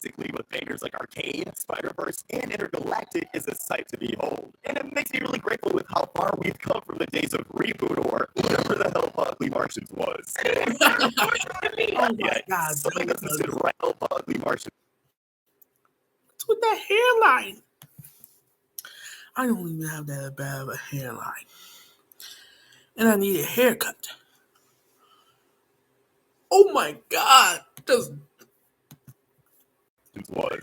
domestically with bangers like Arcane, Spider-Verse, and Intergalactic is a sight to behold. And it makes me really grateful with how far we've come from the days of Reboot or whatever the hell Ugly Martians was. Oh my God. Something doesn't sit right with Ugly Martians. What's with that hairline? I don't even have that bad of a hairline. And I need a haircut. Oh my God. Just was.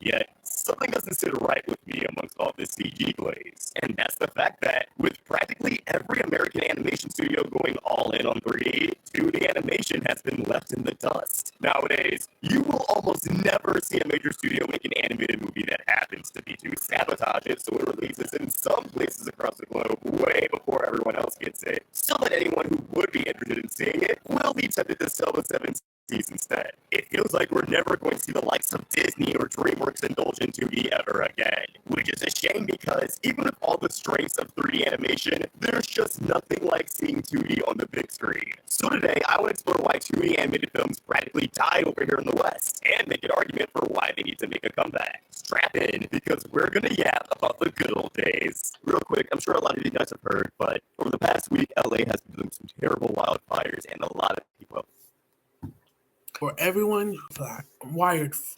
Yet, something doesn't sit right with me amongst all this CG glaze. And that's the fact that, with practically every American animation studio going all in on 3D, 2D animation has been left in the dust. Nowadays, you will almost never see a major studio make an animated movie that happens to be to sabotage it so it releases in some places across the globe way before everyone else gets it, so that anyone who would be interested in seeing it will be tempted to sell the 7 instead. It feels like we're never going to see the likes of Disney or DreamWorks indulge in 2D ever again, which is a shame because even with all the strengths of 3D animation, there's just nothing like seeing 2D on the big screen. So today, I will explore why 2D animated films practically died over here in the West, and make an argument for why they need to make a comeback. Strap in, because we're gonna yap about the good old days. Real quick, I'm sure a lot of you guys have heard, but over the past week, LA has been doing some terrible wildfires, and a lot of people for everyone, fires,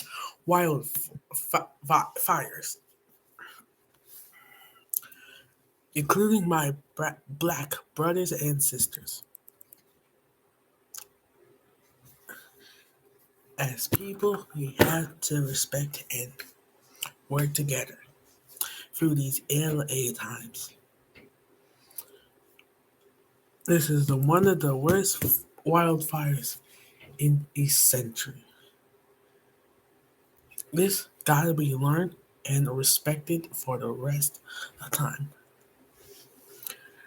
including my black brothers and sisters. As people, we have to respect and work together through these LA times. This is one of the worst wildfires in a century. This gotta be learned and respected for the rest of the time.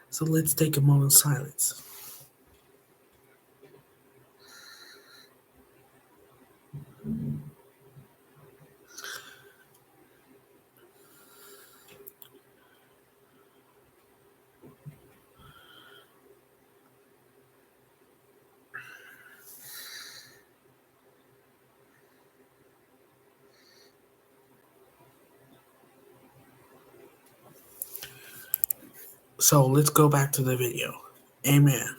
So let's take a moment of silence. So let's go back to the video. Amen.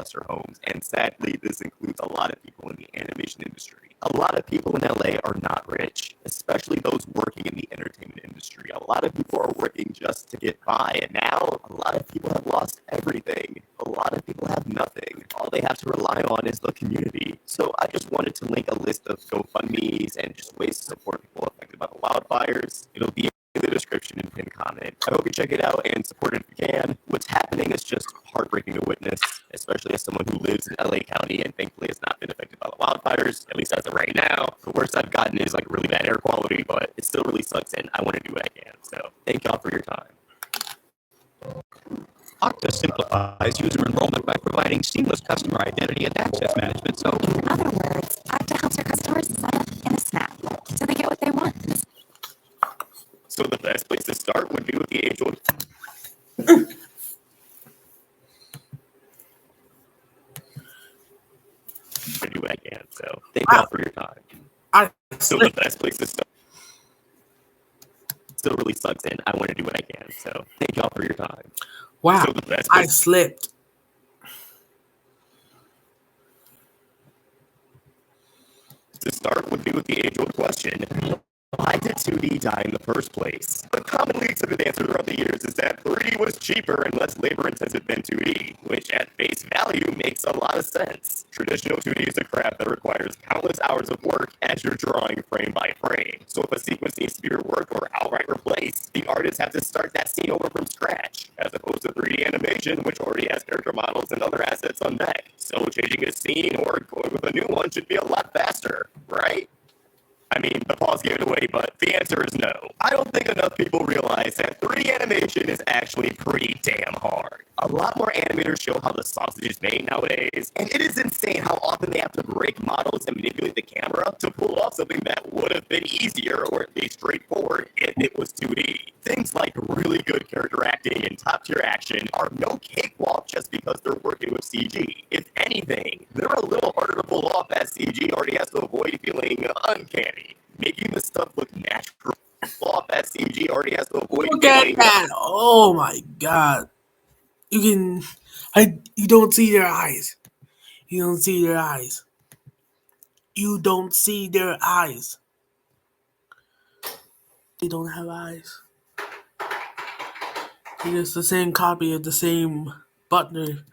lost their homes, and sadly, this includes a lot of people in the animation industry. A lot of people in LA are not rich, especially those working in the entertainment industry. A lot of people are working just to get by, and now a lot of people have lost everything. A lot of people have nothing. All they have to rely on is the community. So I just wanted to link a list of GoFundMe's and just ways to support people affected by the wildfires. It'll be in the description and pinned comment. I hope you check it out and support it if you can. What's happening is just heartbreaking to witness, especially as someone who lives in LA County and thankfully has not been affected by the wildfires, at least as of right now. The worst I've gotten is like really bad air quality, but it still really sucks and I want to do what I can. So thank y'all for your time. Okta simplifies user enrollment by providing seamless customer identity and access management. So, in other words, Okta helps our customers sign up in a snap so they get what they want. So the best place to start would be with the age-old. I do what I can. So thank y'all for your time. So the best place to start. Still really sucks, and I want to do what I can. So thank y'all for your time. Wow, so the best I slipped. To start would be with the age-old question. Why did 2D die in the first place? The commonly accepted answer throughout the years is that 3D was cheaper and less labor-intensive than 2D, which at face value makes a lot of sense. Traditional 2D is a craft that requires countless hours of work as you're drawing frame by frame. So if a sequence needs to be reworked or outright replaced, the artists have to start that scene over from scratch, as opposed to 3D animation, which already has character models and other assets on deck. So changing a scene or going with a new one should be a lot faster, right? I mean, the pause gave it away, but the answer is no. I don't think enough people realize that 3D animation is actually pretty damn hard. A lot more animators show how the sausage is made nowadays, and it is insane how often they have to break models and manipulate the camera to pull off something that would have been easier or at least straightforward if it was 2D. Things like really good character acting and top-tier action are no cakewalk just because they're working with CG. If anything, they're they're a little harder to pull off as CG already has to avoid feeling uncanny. Making the stuff look natural off as CG already has to avoid Look at feeling that! Oh my god! You don't see their eyes. You don't see their eyes. You don't see their eyes. They don't have eyes. It is the same copy of the same butler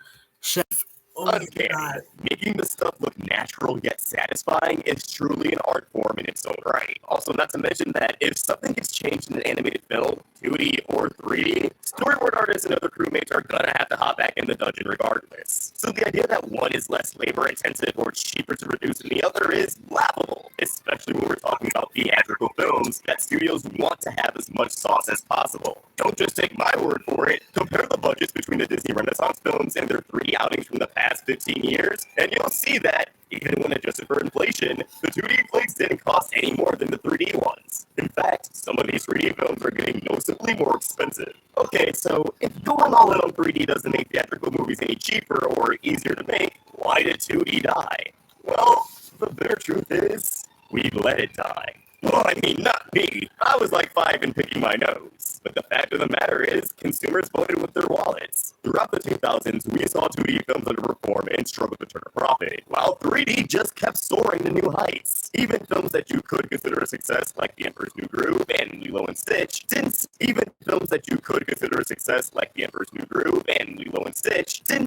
chef. Oh my uncanny. god. Making the stuff look natural yet satisfying is truly an art form in its own right. Also, not to mention that if something gets changed in an animated film, 2D or 3D, storyboard artists and other crewmates are gonna have to hop back in the dungeon regardless. So the idea that one is less labor intensive or cheaper to produce than the other is laughable, especially when we're talking about theatrical films that studios want to have as much sauce as possible. Don't just take my word for it. Compare the budgets between the Disney Renaissance films and their 3D outings from the past 15 years, and you'll see that, even when adjusted for inflation, the 2D flicks didn't cost any more than the 3D ones. In fact, some of these 3D films are getting noticeably more expensive. Okay, so if going all in on 3D doesn't make theatrical movies any cheaper or easier to make, why did 2D die? Well, the bitter truth is, we let it die. Well, I mean, not me. I was like 5 and picking my nose. But the fact of the matter is, consumers voted with their wallets. Throughout the 2000s, we saw 2D films underperform and struggle to turn a profit, while 3D just kept soaring to new heights. Even films that you could consider a success, like The Emperor's New Groove and Lilo and Stitch, didn't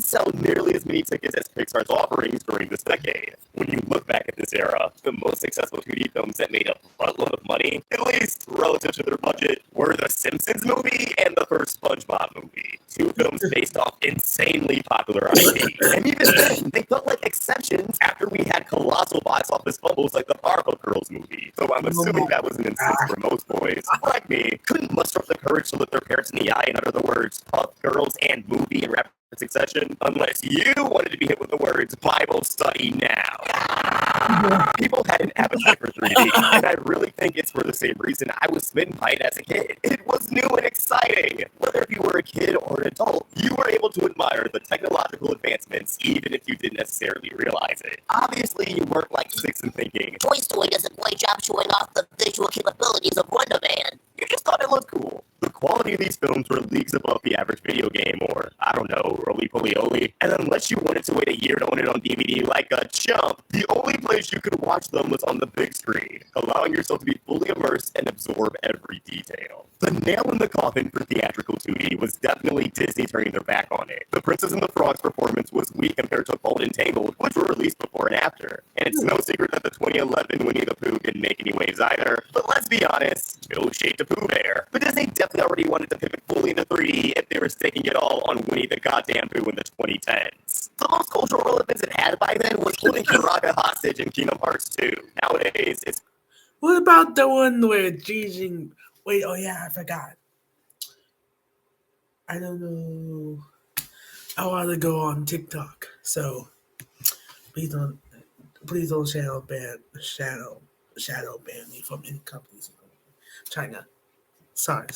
sell nearly as many tickets as Pixar's offerings during this decade. When you look back at this era, the most successful 2D films that made a buttload of money, at least relative to their budget, were The Simpsons movie and the first SpongeBob movie. Two films based off insanely popular IP. And even then, they felt like exceptions after we had colossal box office fumbles like the Powerpuff Girls movie. So I'm assuming that was an instance where most boys, like me, couldn't muster up the courage to look their parents in the eye and utter the words Puff Girls and movie in rapid succession, unless you wanted to be hit with the words Bible study now. People had an appetite for 3D, and I really think it's for the same reason I was smitten by it as a kid. It was new and exciting. Whether if you were a kid or an adult, you were able to admire the technological advancements even if you didn't necessarily realize it. Obviously, you weren't like 6 and thinking, Toy Story does a great job showing off the visual capabilities of Wonder Man. you just thought it looked cool. The quality of these films were leagues above the average video game or, I don't know, roly-poly-oly. And unless you wanted to wait a year to own it on DVD like a chump, the only place you could watch them was on the big screen, allowing yourself to be fully immersed and absorb every detail. The nail in the coffin for theatrical 2D was definitely Disney turning their back on it. The Princess and the Frog's performance was weak compared to Bold and Tangled, which were released before and after. And it's no secret that the 2011 Winnie the Pooh didn't make any waves either. But let's be honest, no shade to Pooh Bear. But Disney definitely already wanted to pivot fully into 3D if they were staking it all on Winnie the Goddamn Pooh in the 2010s. The most cultural relevance it had by then was holding Karaga hostage in Kingdom Hearts 2. Nowadays, it's What about the one where Gigi? Wait, oh yeah, I forgot. I don't know. I want to go on TikTok, so please don't shadow ban me from any companies in China. Sorry.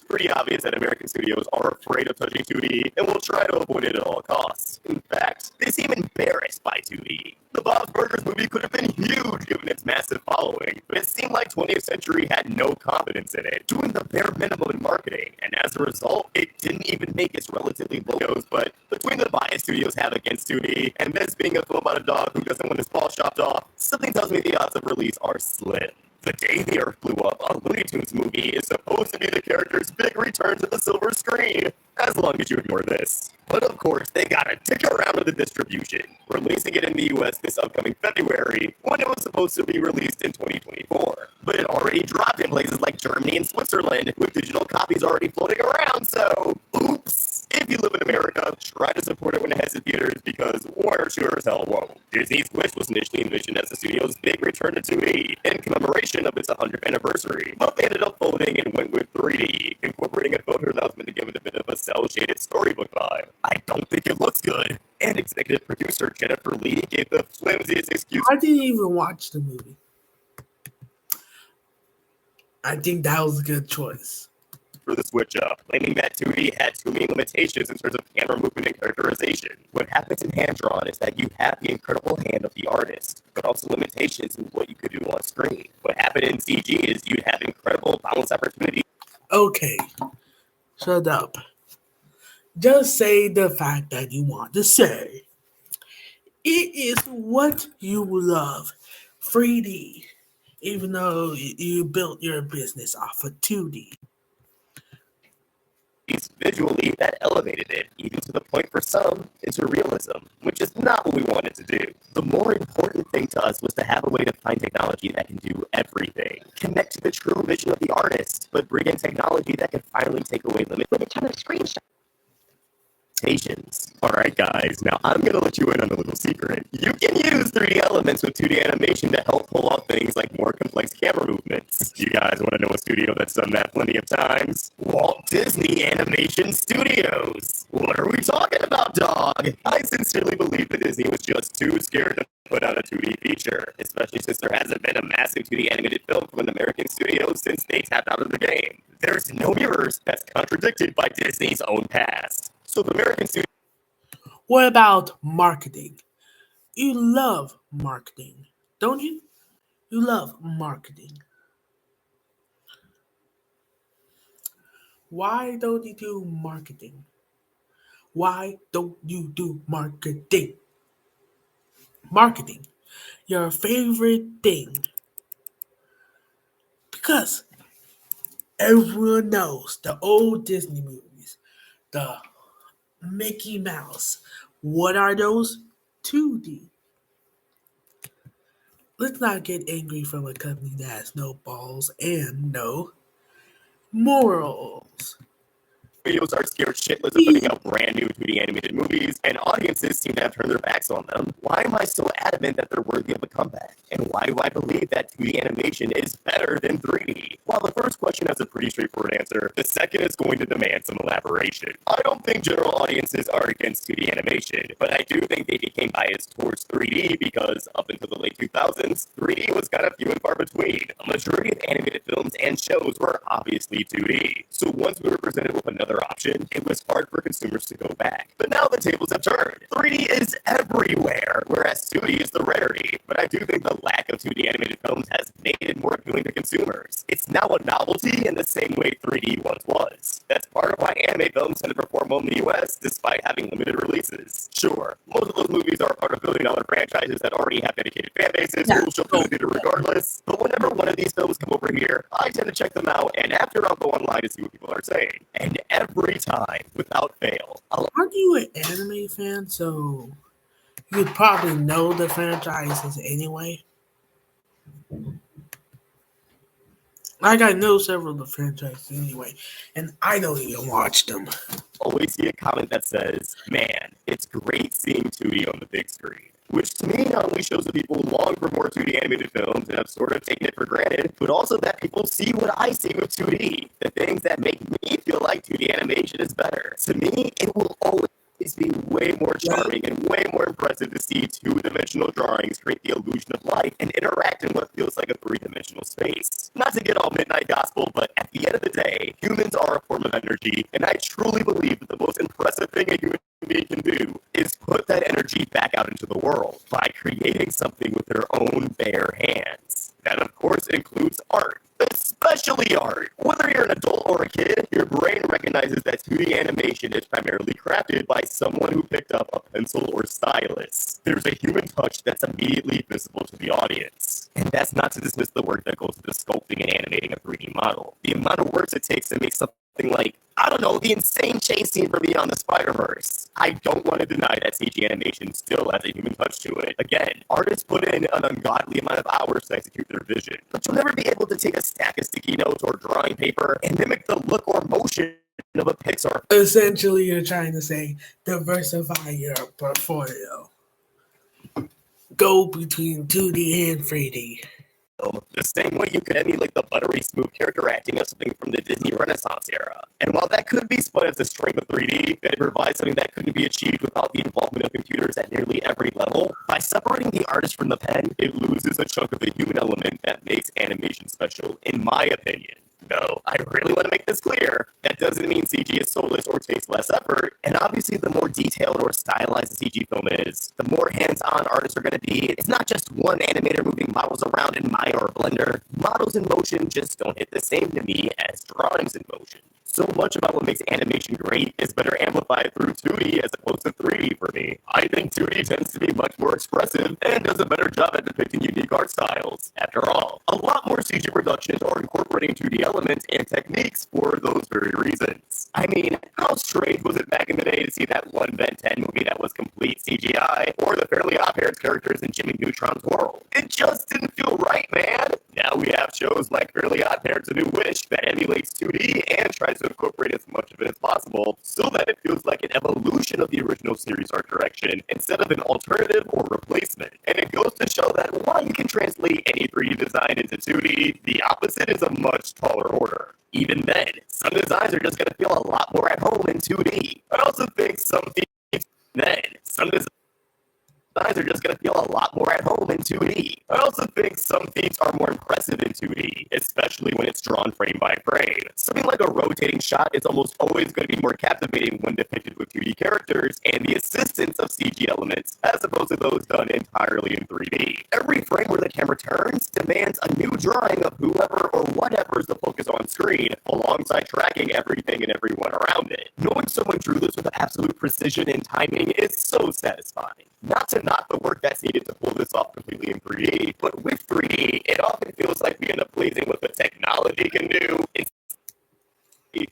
pretty obvious that American studios are afraid of touching 2D and will try to avoid it at all costs. In fact, they seem embarrassed by 2D. The Bob's Burgers movie could have been huge given its massive following, but it seemed like 20th Century had no confidence in it, doing the bare minimum in marketing, and as a result, it didn't even make its relatively low goes. But between the bias studios have against 2D, and this being a film about a dog who doesn't want his paw chopped off, something tells me the odds of release are slim. The Day the Earth Blew Up, a Looney Tunes movie, is supposed to be the character's big return to the silver screen, as long as you ignore this. But of course, they gotta dick around with the distribution, releasing it in the US this upcoming February, when it was supposed to be released in 2024. But it already dropped in places like Germany and Switzerland, with digital copies already floating around, so oops. If you live in America, try to support it when it heads to theaters, because Warner sure as hell won't. Disney's Wish was initially envisioned as the studio's big return to 2D, in commemoration of its 100th anniversary, but they ended up folding and went with 3D, incorporating a photo announcement to give it a bit of a cel-shaded storybook vibe. I don't think it looks good. And executive producer Jennifer Lee gave the flimsiest excuse. I didn't even watch the movie. I think that was a good choice. for the switch up, claiming that 2D had too many limitations in terms of camera movement and characterization. What happens in hand-drawn is that you have the incredible hand of the artist, but also limitations in what you could do on screen. What happened in CG is you'd have incredible boundless opportunities. Okay, shut up. Just say the fact that you want to say. It is what you love. 3D. Even though you built your business off of 2D. Visually that elevated it, even to the point for some, into realism, which is not what we wanted to do. The more important thing to us was to have a way to find technology that can do everything. Connect to the true vision of the artist, but bring in technology that can finally take away limits with a ton of screenshots. Alright guys, now I'm gonna let you in on a little secret. You can use 3D elements with 2D animation to help pull off things like more complex camera movements. You guys want to know a studio that's done that plenty of times? Walt Disney Animation Studios. What are we talking about, dog? I sincerely believe that Disney was just too scared to put out a 2D feature, especially since there hasn't been a massive 2D animated film from an American studio since they tapped out of the game. There's no universe that's contradicted by Disney's own past. So the American studio. What about marketing? You love marketing, don't you? You love marketing. Why don't you do marketing? Why don't you do marketing? Marketing, your favorite thing. Because everyone knows the old Disney movies, the Mickey Mouse. What are those? 2D. Let's not get angry from a company that has no balls and no morals. Studios are scared shitless of putting out brand new 2D animated movies, and audiences seem to have turned their backs on them. Why am I so adamant that they're worthy of a comeback? And why do I believe that 2D animation is better than 3D? While the first question has a pretty straightforward answer, the second is going to demand some elaboration. I don't think general audiences are against 2D animation, but I do think they became biased towards 3D because up until the late 2000s, 3D was kind of few and far between. A majority of animated films and shows were obviously 2D. So once we were presented with another option, it was hard for consumers to go back. But now the tables have turned. 3D is everywhere, whereas 2D is the rarity. But I do think the lack of 2D animated films has made it more appealing to consumers. It's now a novelty in the same way 3D once was. That's part of why anime films tend to perform well in the US despite having limited releases. Sure, most of those movies are part of billion-dollar franchises that already have dedicated fan bases who will show up to the theater regardless. But whenever one of these films come over here, I tend to check them out, and after I'll go online to see what people are saying. And every time, without fail, Aren't you an anime fan? So you probably know the franchises anyway. Like I know several of the franchises anyway, and I don't even watch them. always see a comment that says, man, it's great seeing 2D on the big screen. Which to me not only shows that people long for more 2D animated films and have sort of taken it for granted, but also that people see what I see with 2D. The things that make me feel like 2D animation is better. To me, it will always be way more charming and way more impressive to see two-dimensional drawings create the illusion of life and interact in what feels like a three-dimensional space. Not to get all midnight gospel, but at the end of the day, humans are a form of energy, and I truly believe that the most impressive thing a human being can do is put that energy back out into the world by creating something with their own bare hands. That, of course, includes art. Especially art. Whether you're an adult or a kid, your brain recognizes that 2D animation is primarily crafted by someone who picked up a pencil or stylus. There's a human touch that's immediately visible to the audience. And that's not to dismiss the work that goes into sculpting and animating a 3D model. The amount of work it takes to make something like, I don't know, the insane chase scene for Beyond the Spider-Verse. I don't want to deny that CG animation still has a human touch to it. Again, artists put in an ungodly amount of hours to execute their vision, but you'll never be able to take a stack of sticky notes or drawing paper and mimic the look or motion of a Pixar. Essentially, you're trying to say diversify your portfolio. Go between 2D and 3D. The same way you could emulate the buttery smooth character acting of something from the Disney Renaissance era. And while that could be spun as the strength of 3D, it provides something that couldn't be achieved without the involvement of computers at nearly every level. By separating the artist from the pen, it loses a chunk of the human element that makes animation special, in my opinion. No, I really want to make this clear. That doesn't mean CG is soulless or takes less effort, and obviously the more detailed or stylized the CG film is, the more hands-on artists are going to be. It's not just one animator moving models around in Maya or Blender. Models in motion just don't hit the same to me as drawings in motion. So much about what makes animation great is better amplified through 2D as opposed to 3D for me. I think 2D tends to be much more expressive and does a better job at depicting unique art styles. After all, a lot more CG productions are incorporating 2D elements and techniques for those very reasons. I mean, how strange was it back in the day to see that one Ben 10 movie that was complete CGI, or the Fairly Odd Parents characters in Jimmy Neutron's world? It just didn't feel right, man. Now we have shows like Fairly Odd Parents: A New Wish that emulates 2D and tries to incorporate as much of it as possible so that it feels like an evolution of the original series art direction instead of an alternative or replacement. And it goes to show that while you can translate any 3D design into 2D, the opposite is a much taller order. Even then, some designs are just going to feel a lot more at home in 2D. I also think some designs are just going to feel a lot more at home in 2D. I also think some themes are more impressive in 2D, especially when it's drawn frame by frame. Something like a rotating shot is almost always going to be more captivating when depicted with 2D characters and the assistance of CG elements, as opposed to those done entirely in 3D. Every frame where the camera turns demands a new drawing of whoever or whatever is the focus on screen, alongside tracking everything and everyone around it. Knowing someone drew this with absolute precision and timing is so satisfying. Not to knock the work that's needed to pull this off completely in 3D, but with 3D, it often feels like we end up pleasing what the technology can do.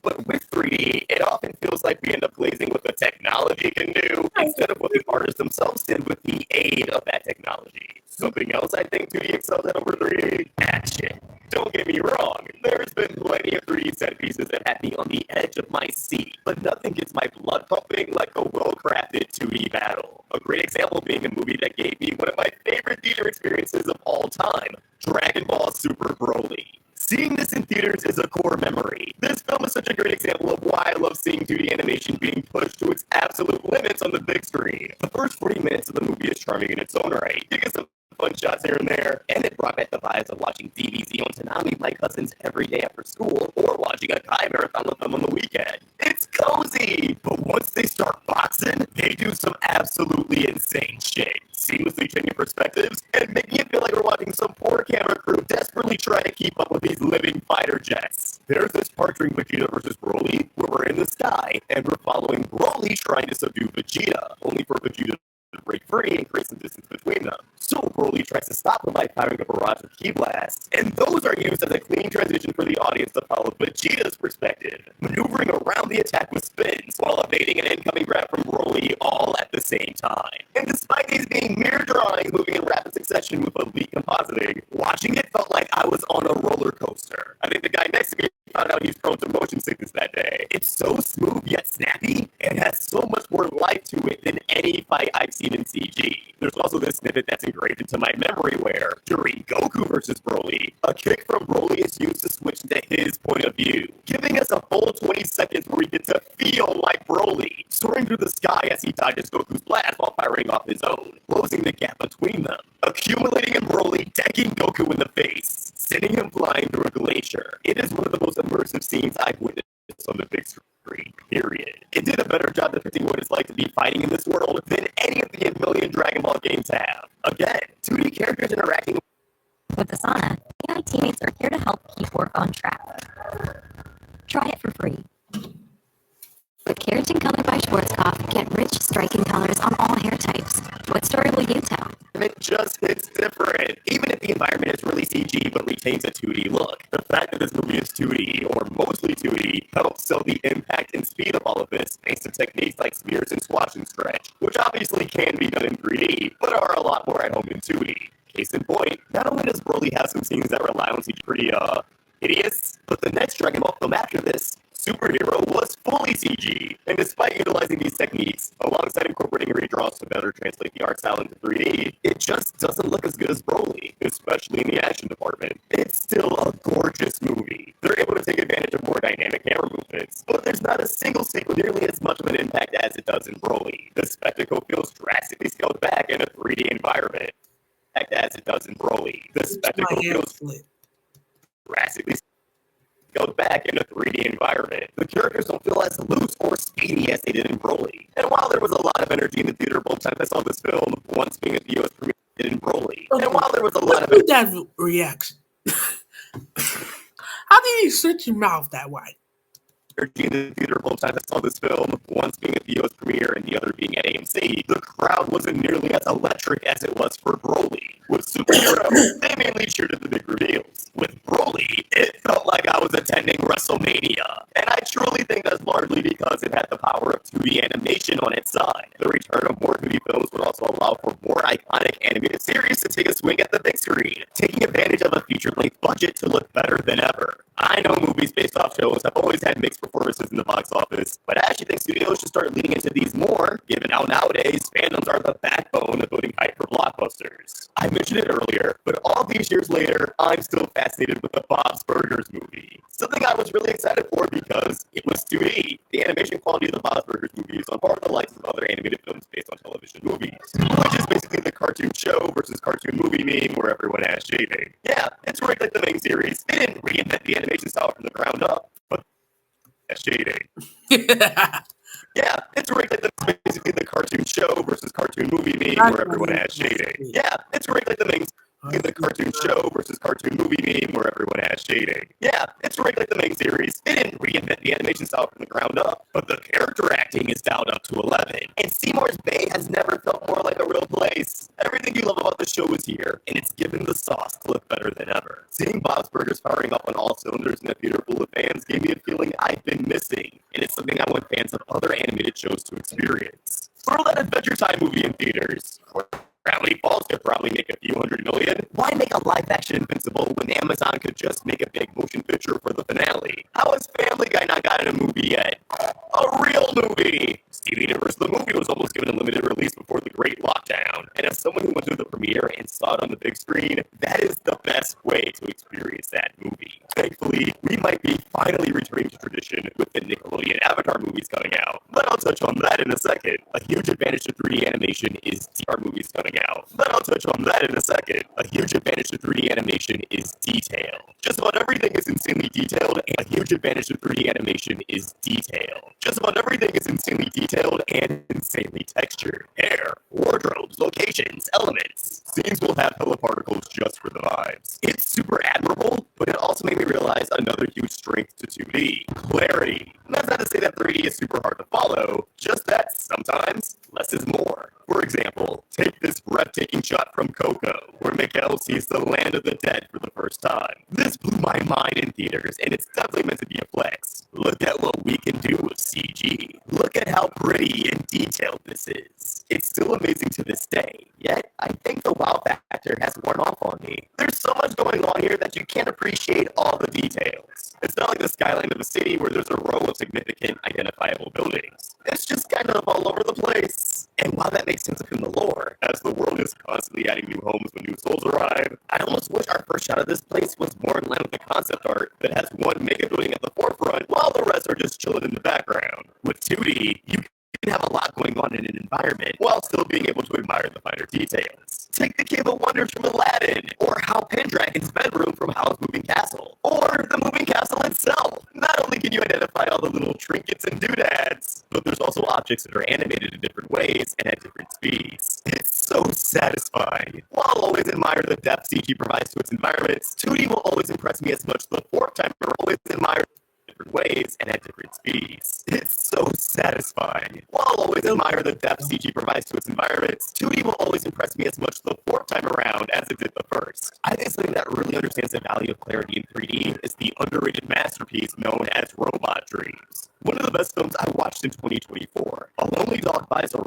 But with 3D, it often feels like we end up glazing what the technology can do instead of what the artists themselves did with the aid of that technology. Something else I think 2D excels at over 3D? Action. Don't get me wrong, there's been plenty of 3D set pieces that had me on the edge of my seat, but nothing gets my blood pumping like a well-crafted 2D battle. A great example being a movie that gave me one of my favorite theater experiences of all time, Dragon Ball Super Broly. Seeing this in theaters is a core memory. This film is such a great example of why I love seeing 2D animation being pushed to its absolute limits on the big screen. The first 40 minutes of the movie is charming in its own right. You get some fun shots here and there, and it brought back the vibes of watching DBZ on Toonami with my cousins every day after school, or watching a Kai marathon with them on the weekend. It's cozy! But once they start boxing, they do some absolutely insane shit, seamlessly changing perspectives, and making it feel like we're watching some poor camera crew desperately try to keep up with these living fighter jets. There's this part during Vegeta vs. Broly, where we're in the sky, and we're following Broly trying to subdue Vegeta, only for Vegeta to break free and create some distance between them. So Broly tries to stop him by firing a barrage of ki blasts, and those are used as a clean transition for the audience to follow Vegeta's perspective, maneuvering around the attack with spins while evading an incoming grab from Broly all at the same time. And despite these being mere drawings moving in rapid succession with elite compositing, watching it felt like I was on a roller coaster. I think the guy next to me found out he's prone to motion sickness that day. It's so smooth yet snappy, and has so much more life to it than any fight I've seen in CG. There's also this snippet that's engraved into my memory where, during Goku vs. Broly, a kick from Broly is used to switch to his point of view, giving us a full 20 seconds where we get to feel like Broly, soaring through the sky as he dodges Goku's blast while firing off his own, closing the gap between them, accumulating in Broly, decking Goku in the face, sending him flying through a glacier. It is one of the most immersive scenes I've witnessed on the big screen, period. It did a better job depicting what it's like to be fighting in this world than any of the million Dragon Ball games have. Again, 2D characters interacting With Asana, AI teammates are here to help keep work on track. Try it for free. With Keratin Color by Schwarzkopf, get rich, striking colors on all hair types. What story will you tell? it just hits different. Even if the environment is really CG but retains a 2D look. The fact that this movie is 2D, or mostly 2D, helps sell the impact and speed of all of this thanks to techniques like smears and squash and stretch, which obviously can be done in 3D, but are a lot more at home in 2D. Case in point, not only does Broly have some scenes that rely on CG pretty, hideous, but the next Dragon Ball film after this, Superhero, was fully CG, and despite utilizing these techniques, alongside incorporating redraws to better translate the art style into 3D, it just doesn't look as good as Broly, especially in the action department. It's still a gorgeous movie. They're able to take advantage of more dynamic camera movements, but there's not a single sequence nearly as much of an impact as it does in Broly. The spectacle feels drastically scaled back in a 3D environment. As it does in Broly. The spectacle feels drastically scaled back in a 3D environment. The characters don't feel as loose or speedy as they did in Broly. And while there was a lot of energy in the theater both times I saw this film, once being at the US premiere in Broly. And while there was a lot of that reaction. How did you switch your mouth that way? in the theater both times I saw this film, once being at the US premiere and the other being at AMC, the crowd wasn't nearly as electric as it was for Broly. With Superhero, they mainly cheered at the big reveals. With Broly, it felt like I was attending WrestleMania. And I truly think that's largely because it had the power of 2D animation on its side. The return of more 2D films would also allow for more iconic animated series to take a swing at the big screen, taking advantage of a feature-length budget to look better than ever. I know movies based off shows have always had mixed performances in the box office, but I actually think studios should start leaning into these more, given how nowadays fandoms are the backbone of building hype for blockbusters. I mentioned it earlier, but all these years later, I'm still fascinated with the Bob's Burgers movie. Something I was really excited for because it was 2D. The animation quality of the Bob's Burgers movie is on par with the likes of other animated films based on television movies, which is basically the cartoon show versus cartoon movie meme where everyone has shading. Yeah, it's rigged like the main series. They didn't reinvent the animation style from the ground up, but shading. Yeah, it's rigged like basically the cartoon show versus cartoon movie meme where everyone has shading. Yeah, it's rigged like the main the cartoon show versus cartoon movie meme where everyone has shading. Yeah, it's rigged like the main series. They didn't reinvent the animation style from the ground up, but the character acting is dialed up to 11. And Seymour's Bay has never felt more like a real place. Everything you love about the show is here, and it's given the sauce to look better than ever. Seeing Bob's Burgers firing up on all cylinders in a theater full of fans gave me a feeling I've been missing, and it's something I want fans of other animated shows to experience. Throw that Adventure Time movie in theaters. Gravity Falls could probably make a few $100 million. Why make a live-action Invincible when Amazon could just make a big motion picture for the finale? How has Family Guy not gotten a movie yet? A real movie! Steven Universe the movie was almost given a limited release before the Great Lockdown, and as someone who went to the premiere and saw it on the big screen, that is the best way to experience that movie. Thankfully, we might be finally returning to tradition with the Nickelodeon Avatar movies coming out, but I'll touch on that in a second. A huge advantage to 3D animation is our movies coming out, but I'll touch on that in a second. A huge advantage to 3D animation is detail. Just about everything is insanely detailed, and a huge advantage to 3D animation is detail. Just about everything is insanely detailed and insanely textured. Hair, wardrobes, locations, elements. Scenes will have hella particles just for the vibes. It's super admirable, but it also made me realize another huge strength to 2D. Clarity. And that's not to say that 3D is super hard to follow, just that sometimes less is more. For example, take this breathtaking shot from Coco, where Miguel sees the land of the dead for the first time. This blew my mind in theaters, and it's definitely meant to be a flex. Look at what we can do with CG. Look at how pretty and detailed this is. It's still amazing to this day, yet I think the wow factor has worn off on me. There's so much going on here that you can't appreciate all the details. It's not like the skyline of a city where there's a row of significant identifiable buildings. It's just kind of all over the place. And while that makes sense within the lore, as the world is constantly adding new homes when new souls arrive, I almost wish our first shot of this place was more in line with the concept art that has one mega building at the forefront, while the rest are just chilling in the background. With 2D, you can have a lot going on in an environment while still being able to admire the finer details. Take the Cave of Wonders from Aladdin, or Hal Pendragon's bedroom from Howl's Moving Castle, or the Moving Castle itself. Not only can you identify all the little trinkets and doodads, but there's also objects that are animated in different ways and at different speeds. It's so satisfying. While I'll always admire the depth CG provides to its environments, 2D will always impress me as much the fourth time I always admire different ways and at different speeds. It's so satisfying. While I'll always admire the depth CG provides to its environments, 2D will always impress me as much the fourth time around as it did the first. I think something that really understands the value of clarity in 3D is the underrated masterpiece known as Robot Dreams. One of the best films I watched in 2024. A lonely dog buys a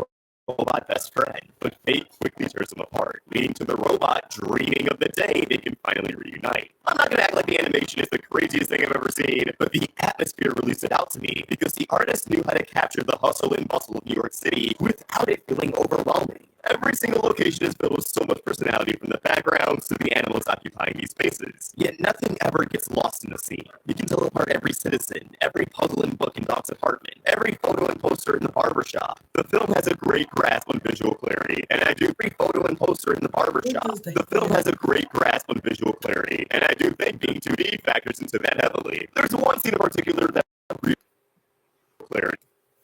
robot best friend, but fate quickly tears them apart, leading to the robot dreaming of the day they can finally reunite. I'm not gonna act like the animation is the craziest thing I've ever seen, but the atmosphere really stood out to me because the artist knew how to capture the hustle and bustle of New York City without it feeling overwhelming. Every single location is filled with so much personality, from the backgrounds to the animals occupying these spaces. Yet nothing ever gets lost in the scene. You can tell apart every citizen, every puzzle and book in Doc's apartment, every photo and poster in the barbershop. The film has a great grasp on visual clarity, and I do every photo and poster in the barbershop. What is that? The film has a great grasp on visual clarity, and I do think being 2D factors into that heavily. There's one scene in particular that clarity.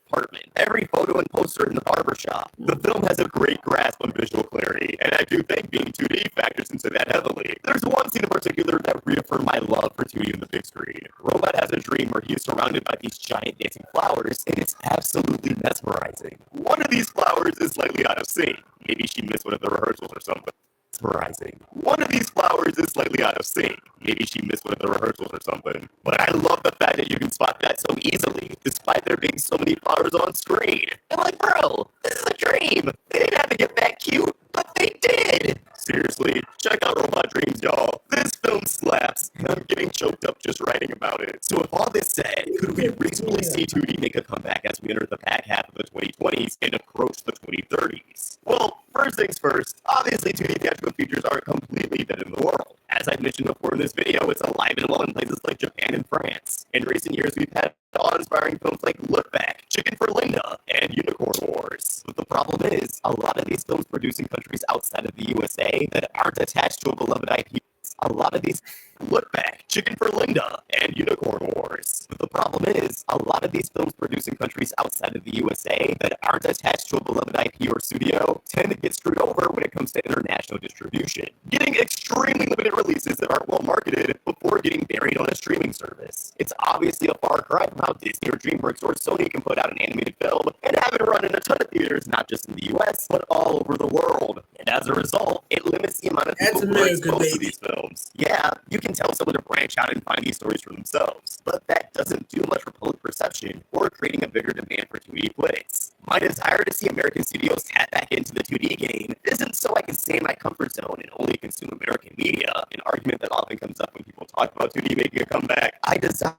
Apartment. Every photo and poster in the barbershop. The film has a great grasp on visual clarity, and I do think being 2D factors into that heavily. There's one scene in particular that reaffirmed my love for 2D in the big screen. Robot has a dream where he is surrounded by these giant dancing flowers, and it's absolutely mesmerizing. One of these flowers is slightly out of sync. Maybe she missed one of the rehearsals or something. Mesmerizing. One of these flowers is slightly out of sync. Maybe she missed one of the rehearsals or something. But I love the fact that you can spot that so easily, despite there being so many flowers on screen. I'm like, bro, this is a dream. They didn't have to get that cute, but they did. Seriously, check out Robot Dreams, y'all. This film slaps, and I'm getting choked up just writing about it. So with all this said, could we reasonably see 2D make a comeback as we enter the back half of the 2020s and approach the 2030s? Well, first things first, obviously 2D theatrical features aren't completely dead in the world. As I've mentioned before in this video, it's alive and well in places like Japan and France. In recent years, we've had awe-inspiring films like Look Back, Chicken for Linda, and Unicorn Wars. But the problem is, a lot of these films produced in countries outside of the USA that aren't attached to a beloved IP. A lot of these Look Back, Chicken for Linda, and Unicorn Wars. But the problem is, a lot of these films produced in countries outside of the USA that aren't attached to a beloved IP or studio tend to get screwed over when it comes to international distribution, getting extremely limited releases that aren't well marketed before getting buried on a streaming service. It's obviously a far cry from how Disney or DreamWorks or Sony can put out an animated film and have it run in a ton of theaters, not just in the US, but all over the world. And as a result, it limits the amount of people who are exposed to these films. Yeah, you can tell someone to branch out and find these stories for themselves, but that doesn't do much for public perception or creating a bigger demand for 2D flicks. My desire to see American studios tap back into the 2D game isn't so I can stay in my comfort zone and only consume American media, an argument that often comes up when people talk about 2D making a comeback. I desire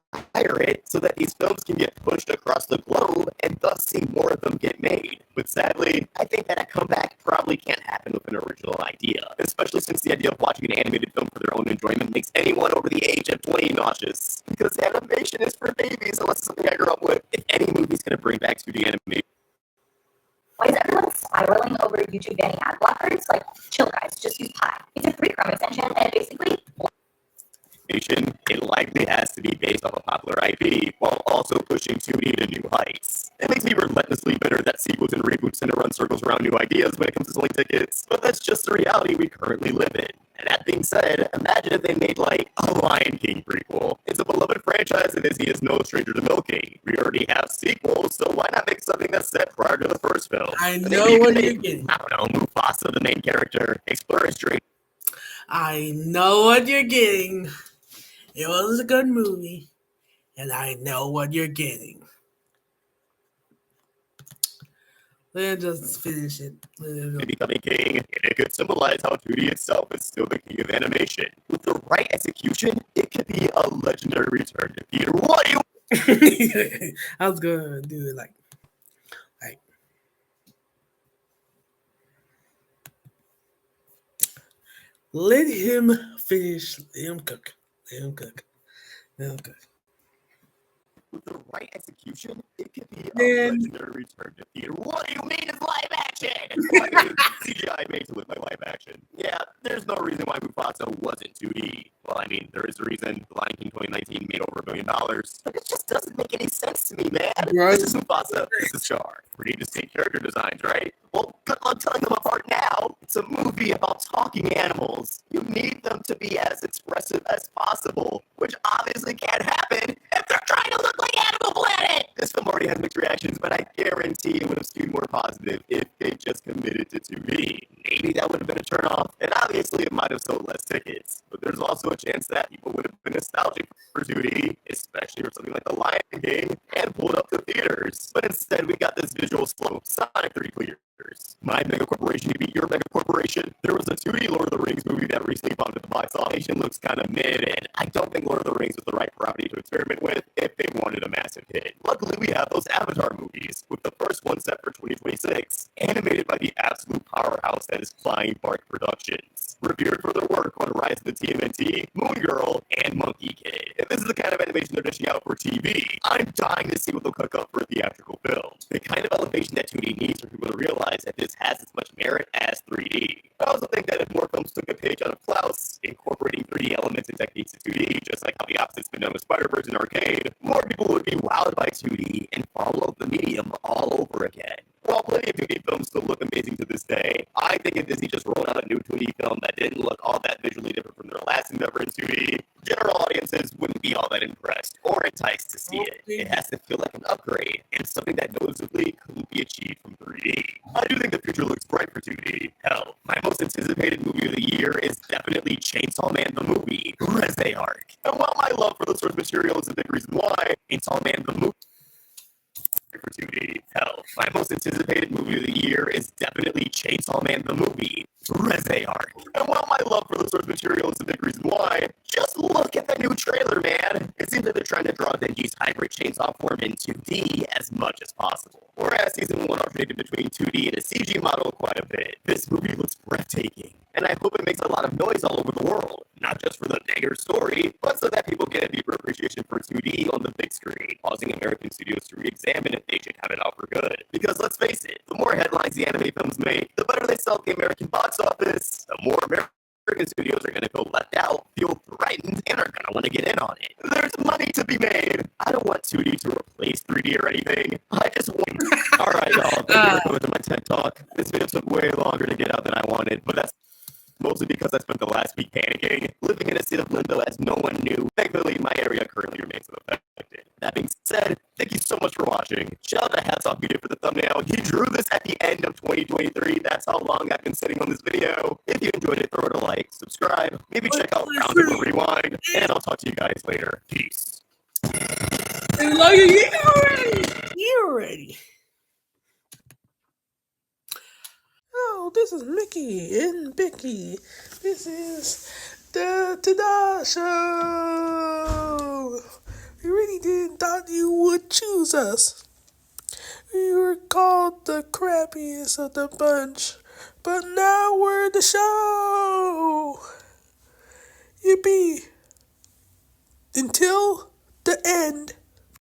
it so that these films can get pushed across the globe and thus see more of them get made. But sadly, I think that a comeback probably can't happen with an original idea, especially since the idea of watching an animated film for their own enjoyment makes anyone over the age of 20 nauseous. Because animation is for babies, unless it's something I grew up with. If any movie's gonna bring back 2D animation, Why is everyone spiraling over YouTube banning ad blockers? Like, chill guys, just use Pi. It's a free Chrome extension, and it basically it likely has to be based off a popular IP, while also pushing 2D to new heights. It makes me relentlessly bitter that sequels and reboots tend to run circles around new ideas when it comes to selling tickets, but that's just the reality we currently live in. And that being said, imagine if they made like a Lion King prequel. It's a beloved franchise and Disney is no stranger to milking. We already have sequels, so why not make something that's set prior to the first film? I Maybe know you what could you're make, getting. I don't know, Mufasa, the main character, explore his dream. I know what you're getting. It was a good movie, and I know what you're getting. Let's just finish it. Becoming king, and it could symbolize how 2D itself is still the king of animation. With the right execution, it could be a legendary return to theater. What do you I was gonna do it like let him finish. Let him cook. Let him cook. Let him cook. With the right execution, it could be a Man. legendary return to theater. What do you mean it's live action? I mean, CGI made to look like live action. Yeah, there's no reason why Mufasa wasn't 2D. Well, I mean, there is a reason. The Lion King 2019 made over $1 billion. But it just doesn't make any sense to me, man. Right. This is Mufasa. This is Scar. Pretty distinct character designs, right? Well, good luck telling them apart now. It's a movie about talking animals. You need them to be as expressive as possible, which obviously can't happen if they're trying to look like Animal Planet. This film already has mixed reactions, but I guarantee it would have skewed more positive if they just committed to 2D. Maybe that would have been a turnoff, and obviously it might have sold less tickets. But there's also a chance that people would have been nostalgic for 2D, especially for something like The Lion King, and pulled up to theaters. But instead, we got this visual slow Sonic 3 clears. My mega corporation to beat your mega corporation. There was a 2D Lord of the Rings movie that recently bombed at the box office and looks kind of mid, and I don't think Lord of the Rings was the right property to experiment with if they wanted a massive hit. Luckily, we have those Avatar movies, with the first one set for 2026, animated by the absolute powerhouse that is Flying Bark Productions, revered for their work on Rise of the TMNT, Moon Girl, and Monkey Kid. If this is the kind of animation they're dishing out for TV, I'm dying to see what they'll cook up for a theatrical film. the kind of elevation that 2D needs for people to realize that this has as much merit as 3D. I also think that if more films took a page out of Klaus, incorporating 3D elements and techniques to 2D, just like how the opposite's been done with Spider-Verse and Arcade, more people would be wowed by 2D and follow the medium all over again. While plenty of 2D films still look amazing to this day, I think if Disney just rolled out a new 2D film that didn't look all that visually different from their last endeavor in 2D, general audiences wouldn't be all that impressed or enticed to see it. It has to feel like an upgrade and something that noticeably couldn't be achieved from 3D. I do think the future looks bright for 2D. Hell, my most anticipated movie of the year is definitely Chainsaw Man the movie, Reze Arc. And while my love for the source material is a big reason why, Chainsaw Man the movie for 2D. Hell, my most anticipated movie of the year is definitely Chainsaw Man the movie, Reze Arc. And while my love for the source material is a big reason why, just look at the new trailer, man. It seems like they're trying to draw Denji's hybrid chainsaw form in 2D as much as possible. Whereas Season 1 alternated between 2D and a CG model quite a bit, this movie looks breathtaking. And I hope it makes a lot of noise all over the world, not just for the bigger story, but so that people get a deeper appreciation for 2D on the big screen, causing American studios to re-examine if they should have it out for good. Because let's face it, the more headlines the anime films make, the better they sell at the American box office, the more American studios are going to feel left out, feel threatened, and are going to want to get in on it. There's money to be made. I don't want 2D to replace 3D or anything. I just want... Alright, y'all. Thank you for coming to my TED Talk. This video took way longer to get out than I wanted, but that's mostly because I spent the last week panicking, living in a state of limbo as no one knew. Thankfully, my area currently remains unaffected. That being said, thank you so much for watching. Shout out to Hats Off Media for the thumbnail. He drew this at the end of 2023. That's how long I've been sitting on this video. If you enjoyed it, throw it a like, subscribe, maybe check out Roundtable Rewind, and I'll talk to you guys later. Peace. You already. Oh, this is Mickey and Bicky. This is the Tada Show. We really didn't thought you would choose us. We were called the crappiest of the bunch, but now we're the show. Yippee. Until the end.